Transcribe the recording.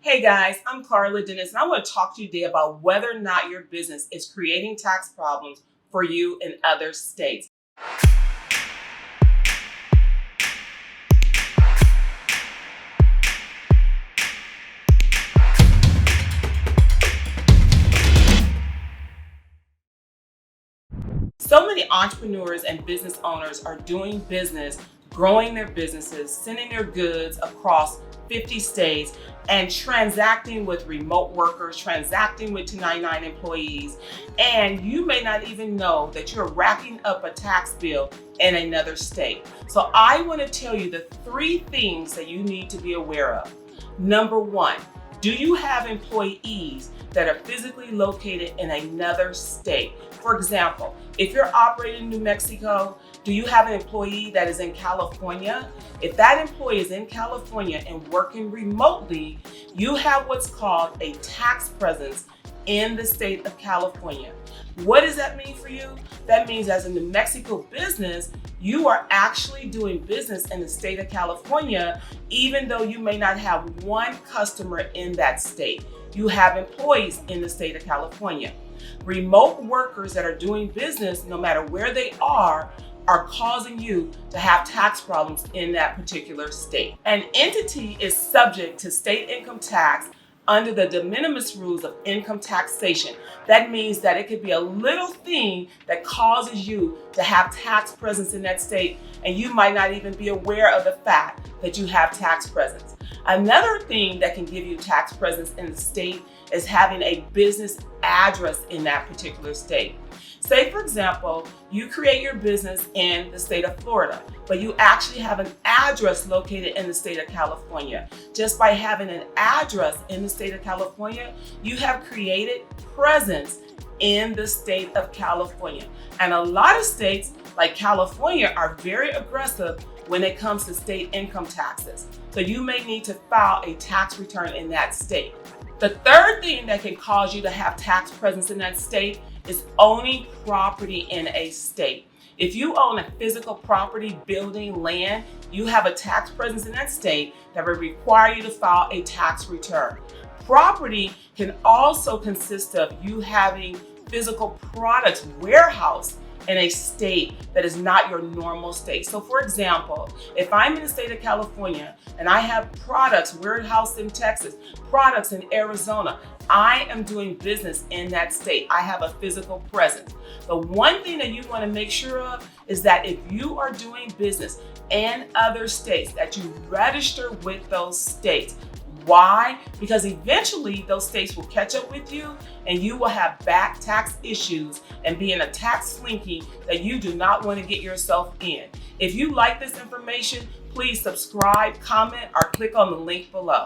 Hey guys, I'm Karla and I want to talk to you today about whether or not your business is creating tax problems for you in other states. So many entrepreneurs and business owners are doing business, growing their businesses, sending their goods across 50 states, and transacting with remote workers, transacting with 1099 employees, and you may not even know that you're racking up a tax bill in another state. So I want to tell you the 3 things that you need to be aware of. Number 1, do you have employees that are physically located in another state? For example, if you're operating in New Mexico, do you have an employee that is in California? If that employee is in California and working remotely, you have what's called a tax presence in the state of California. What does that mean for you? That means as a New Mexico business, you are actually doing business in the state of California, even though you may not have one customer in that state. You have employees in the state of California. Remote workers that are doing business, no matter where they are causing you to have tax problems in that particular state. An entity is subject to state income tax under the de minimis rules of income taxation. That means that it could be a little thing that causes you to have tax presence in that state, and you might not even be aware of the fact that you have tax presence. Another thing that can give you tax presence in the state is having a business address in that particular state. Say, for example, you create your business in the state of Florida, but you actually have an address located in the state of California. Just by having an address in the state of California, you have created presence in the state of California. And a lot of states, like California, are very aggressive when it comes to state income taxes. So you may need to file a tax return in that state. The third thing that can cause you to have tax presence in that state is owning property in a state. If you own a physical property, building, land, you have a tax presence in that state that will require you to file a tax return. Property can also consist of you having physical products warehoused in a state that is not your normal state. So for example, if I'm in the state of California and I have products warehoused in Texas, products in Arizona, I am doing business in that state. I have a physical presence. The one thing that you want to make sure of is that if you are doing business in other states, that you register with those states. Why? Because eventually those states will catch up with you and you will have back tax issues and be in a tax slinky that you do not want to get yourself in. If you like this information, please subscribe, comment, or click on the link below.